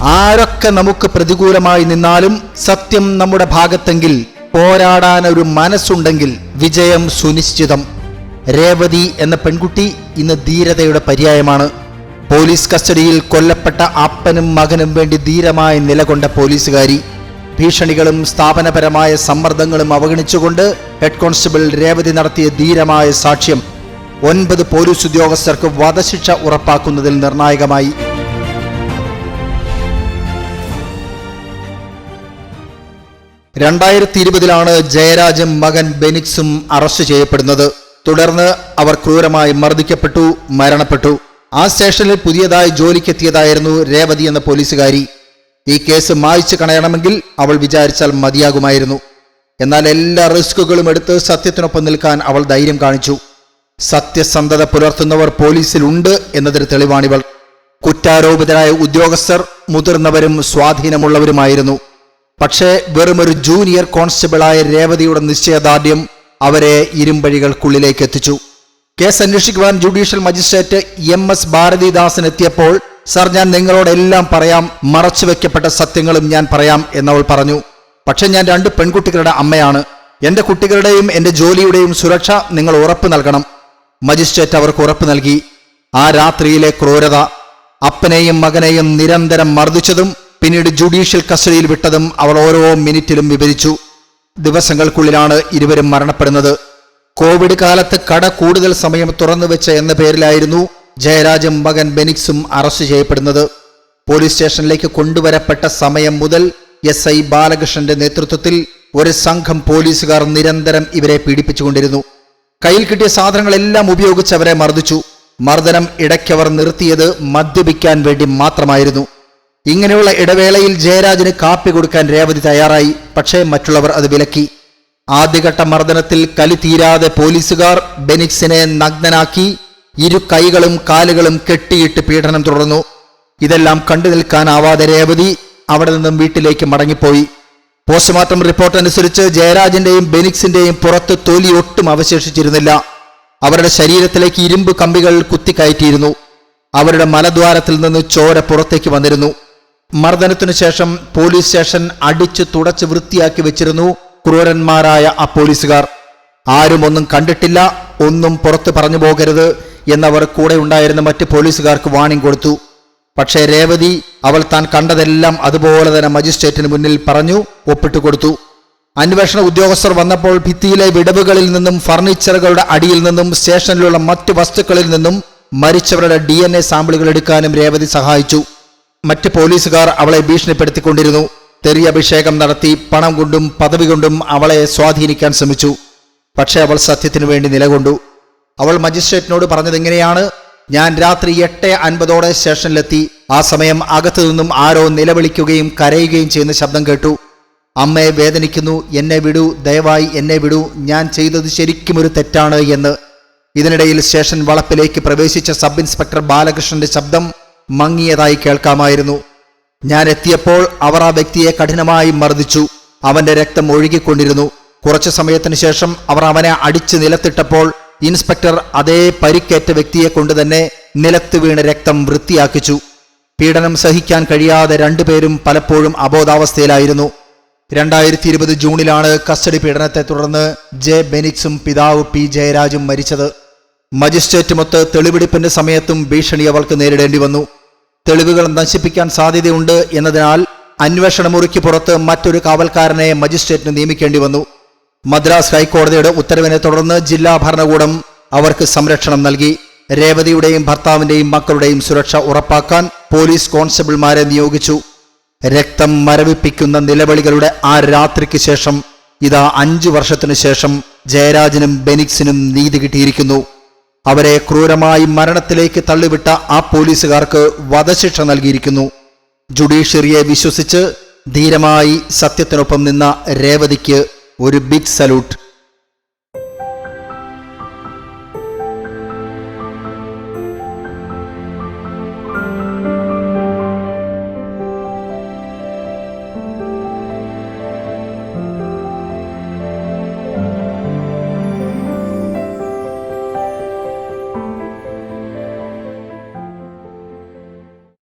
ആരൊക്കെ നമുക്ക് പ്രതികൂലമായി നിന്നാലും സത്യം നമ്മുടെ ഭാഗത്തെങ്കിൽ, പോരാടാൻ ഒരു മനസ്സുണ്ടെങ്കിൽ വിജയം സുനിശ്ചിതം. രേവതി എന്ന പെൺകുട്ടി ഇന്ന് ധീരതയുടെ പര്യായമാണ്. പോലീസ് കസ്റ്റഡിയിൽ കൊല്ലപ്പെട്ട അപ്പനും മകനും വേണ്ടി ധീരമായി നിലകൊണ്ട പോലീസുകാരി. ഭീഷണികളും സ്ഥാപനപരമായ സമ്മർദ്ദങ്ങളും അവഗണിച്ചുകൊണ്ട് ഹെഡ് കോൺസ്റ്റബിൾ രേവതി നടത്തിയ ധീരമായ സാക്ഷ്യം 9 പോലീസ് ഉദ്യോഗസ്ഥർക്ക് വധശിക്ഷ ഉറപ്പാക്കുന്നതിൽ നിർണായകമായി. ലാണ് ജയരാജും മകൻ ബെനിക്സും അറസ്റ്റ് ചെയ്യപ്പെടുന്നത്. തുടർന്ന് അവർ ക്രൂരമായി മർദ്ദിക്കപ്പെട്ടു, മരണപ്പെട്ടു. ആ സ്റ്റേഷനിൽ പുതിയതായി ജോലിക്കെത്തിയതായിരുന്നു രേവതി എന്ന പോലീസുകാരി. ഈ കേസ് മായ്ച്ചു കളയണമെങ്കിൽ അവൾ വിചാരിച്ചാൽ മതിയാകുമായിരുന്നു. എന്നാൽ എല്ലാ റിസ്കുകളും എടുത്ത് സത്യത്തിനൊപ്പം നിൽക്കാൻ അവൾ ധൈര്യം കാണിച്ചു. സത്യസന്ധത പുലർത്തുന്നവർ പോലീസിലുണ്ട് എന്നതിന് തെളിവാണിവൾ. കുറ്റാരോപിതരായ ഉദ്യോഗസ്ഥർ മുതിർന്നവരും സ്വാധീനമുള്ളവരുമായിരുന്നു. പക്ഷേ വെറുമൊരു ജൂനിയർ കോൺസ്റ്റബിളായ രേവതിയുടെ നിശ്ചയദാർഢ്യം അവരെ ഇരുമ്പഴികൾക്കുള്ളിലേക്ക് എത്തിച്ചു. കേസ് അന്വേഷിക്കുവാൻ ജുഡീഷ്യൽ മജിസ്ട്രേറ്റ് MS ഭാരതിദാസൻ എത്തിയപ്പോൾ, സർ, ഞാൻ നിങ്ങളോടെല്ലാം പറയാം, മറച്ചുവെക്കപ്പെട്ട സത്യങ്ങളും ഞാൻ പറയാം എന്നവൾ പറഞ്ഞു. പക്ഷെ ഞാൻ 2 പെൺകുട്ടികളുടെ അമ്മയാണ്. എന്റെ കുട്ടികളുടെയും എന്റെ ജോലിയുടെയും സുരക്ഷ നിങ്ങൾ ഉറപ്പ് നൽകണം. മജിസ്ട്രേറ്റ് അവർക്ക് ഉറപ്പ് നൽകി. ആ രാത്രിയിലെ ക്രൂരത, അപ്പനെയും മകനെയും നിരന്തരം മർദ്ദിച്ചതും പിന്നീട് ജുഡീഷ്യൽ കസ്റ്റഡിയിൽ വിട്ടതും അവൾ ഓരോ മിനിറ്റിലും വിവരിച്ചു. ദിവസങ്ങൾക്കുള്ളിലാണ് ഇരുവരും മരണപ്പെടുന്നത്. കോവിഡ് കാലത്ത് കട കൂടുതൽ സമയം തുറന്നുവെച്ച എന്ന പേരിലായിരുന്നു ജയരാജും മകൻ ബെനിക്സും അറസ്റ്റ് ചെയ്യപ്പെടുന്നത്. പോലീസ് സ്റ്റേഷനിലേക്ക് കൊണ്ടുവരപ്പെട്ട സമയം മുതൽ SI ബാലകൃഷ്ണന്റെ നേതൃത്വത്തിൽ ഒരു സംഘം പോലീസുകാർ നിരന്തരം ഇവരെ പീഡിപ്പിച്ചുകൊണ്ടിരുന്നു. കയ്യിൽ കിട്ടിയ സാധനങ്ങളെല്ലാം ഉപയോഗിച്ച് അവരെ മർദ്ദിച്ചു. മർദ്ദനം ഇടയ്ക്കവർ നിർത്തിയത് മദ്യപിക്കാൻ വേണ്ടി മാത്രമായിരുന്നു. ഇങ്ങനെയുള്ള ഇടവേളയിൽ ജയരാജിന് കാപ്പി കൊടുക്കാൻ രേവതി തയ്യാറായി. പക്ഷേ മറ്റുള്ളവർ അത് വിലക്കി. ആദ്യഘട്ട മർദ്ദനത്തിൽ കലി തീരാതെ പോലീസുകാർ ബെനിക്സിനെ നഗ്നനാക്കി 2 കൈകളും കാലുകളും കെട്ടിയിട്ട് പീഡനം തുടർന്നു. ഇതെല്ലാം കണ്ടു നിൽക്കാനാവാതെ രേവതി അവിടെ നിന്നും വീട്ടിലേക്ക് മടങ്ങിപ്പോയി. പോസ്റ്റ്മോർട്ടം റിപ്പോർട്ട് അനുസരിച്ച് ജയരാജിന്റെയും ബെനിക്സിന്റെയും പുറത്ത് തൊലി ഒട്ടും അവശേഷിച്ചിരുന്നില്ല. അവരുടെ ശരീരത്തിലേക്ക് ഇരുമ്പ് കമ്പികൾ കുത്തിക്കയറ്റിയിരുന്നു. അവരുടെ മലദ്വാരത്തിൽ നിന്ന് ചോര പുറത്തേക്ക് വന്നിരുന്നു. മർദ്ദനത്തിനു ശേഷം പോലീസ് സ്റ്റേഷൻ അടിച്ചു തുടച്ച് വൃത്തിയാക്കി വെച്ചിരുന്നു ക്രൂരന്മാരായ ആ പോലീസുകാർ. ആരും ഒന്നും കണ്ടിട്ടില്ല, ഒന്നും പുറത്ത് പറഞ്ഞു പോകരുത് എന്നവർ കൂടെ ഉണ്ടായിരുന്ന മറ്റ് പോലീസുകാർക്ക് വാണിംഗ് കൊടുത്തു. പക്ഷേ രേവതി അവൾ താൻ കണ്ടതെല്ലാം അതുപോലെ തന്നെ മജിസ്ട്രേറ്റിന് മുന്നിൽ പറഞ്ഞു, ഒപ്പിട്ട് കൊടുത്തു. അന്വേഷണ ഉദ്യോഗസ്ഥർ വന്നപ്പോൾ ഭിത്തിയിലെ വിടവുകളിൽ നിന്നും ഫർണിച്ചറുകളുടെ അടിയിൽ നിന്നും സ്റ്റേഷനിലുള്ള മറ്റ് വസ്തുക്കളിൽ നിന്നും മരിച്ചവരുടെ DNA സാമ്പിളുകൾ എടുക്കാനും രേവതി സഹായിച്ചു. മറ്റ് പോലീസുകാർ അവളെ ഭീഷണിപ്പെടുത്തിക്കൊണ്ടിരുന്നു. തെറിയഭിഷേകം നടത്തി പണം കൊണ്ടും പദവി കൊണ്ടും അവളെ സ്വാധീനിക്കാൻ ശ്രമിച്ചു. പക്ഷേ അവൾ സത്യത്തിനു വേണ്ടി നിലകൊണ്ടു. അവൾ മജിസ്ട്രേറ്റിനോട് പറഞ്ഞതെങ്ങനെയാണ്: ഞാൻ രാത്രി 8:50 സ്റ്റേഷനിലെത്തി. ആ സമയം അകത്തു നിന്നും ആരോ നിലവിളിക്കുകയും കരയുകയും ചെയ്യുന്ന ശബ്ദം കേട്ടു. അമ്മയെ വേദനിക്കുന്നു, എന്നെ വിടൂ, ദയവായി എന്നെ വിടൂ, ഞാൻ ചെയ്തത് ശരിക്കും ഒരു തെറ്റാണ് എന്ന്. ഇതിനിടയിൽ സ്റ്റേഷൻ വളപ്പിലേക്ക് പ്രവേശിച്ച സബ് ഇൻസ്പെക്ടർ ബാലകൃഷ്ണന്റെ ശബ്ദം മങ്ങിയതായി കേൾക്കാമായിരുന്നു. ഞാൻ എത്തിയപ്പോൾ അവർ ആ വ്യക്തിയെ കഠിനമായി മർദ്ദിച്ചു. അവന്റെ രക്തം ഒഴുകിക്കൊണ്ടിരുന്നു. കുറച്ചു സമയത്തിന് ശേഷം അവർ അവനെ അടിച്ച് നിലത്തിട്ടപ്പോൾ ഇൻസ്പെക്ടർ അതേ പരിക്കേറ്റ വ്യക്തിയെ കൊണ്ടുതന്നെ നിലത്ത് വീണ് രക്തം വൃത്തിയാക്കിച്ചു. പീഡനം സഹിക്കാൻ കഴിയാതെ 2 പേരും പലപ്പോഴും അബോധാവസ്ഥയിലായിരുന്നു. 2020 ജൂണിലാണ് കസ്റ്റഡി പീഡനത്തെ തുടർന്ന് ബെനിക്സും പിതാവ് P ജയരാജും മരിച്ചത്. മജിസ്ട്രേറ്റുമൊത്ത് തെളിവെടുപ്പിന്റെ സമയത്തും ഭീഷണി അവൾക്ക് നേരിടേണ്ടി വന്നു. തെളിവുകൾ നശിപ്പിക്കാൻ സാധ്യതയുണ്ട് എന്നതിനാൽ അന്വേഷണ മുറിക്ക് പുറത്ത് മറ്റൊരു കാവൽക്കാരനെ മജിസ്ട്രേറ്റിന് നിയമിക്കേണ്ടി വന്നു. മദ്രാസ് ഹൈക്കോടതിയുടെ ഉത്തരവിനെ തുടർന്ന് ജില്ലാ ഭരണകൂടം അവർക്ക് സംരക്ഷണം നൽകി. രേവതിയുടെയും ഭർത്താവിന്റെയും മക്കളുടെയും സുരക്ഷ ഉറപ്പാക്കാൻ പോലീസ് കോൺസ്റ്റബിൾമാരെ നിയോഗിച്ചു. രക്തം മരവിപ്പിക്കുന്ന നിലവിളികളുടെ ആ രാത്രിക്ക് ശേഷം ഇതാ 5 വർഷത്തിനു ശേഷം ജയരാജിനും ബെനിക്സിനും നീതി കിട്ടിയിരിക്കുന്നു. അവരെ ക്രൂരമായി മരണത്തിലേക്ക് തള്ളിവിട്ട ആ പോലീസുകാർക്ക് വധശിക്ഷ നൽകിയിരിക്കുന്നു. ജുഡീഷ്യറിയെ വിശ്വസിച്ച് ധീരമായി സത്യത്തിനൊപ്പം നിന്ന രേവതിക്ക് ഒരു ബിഗ് സല്യൂട്ട്.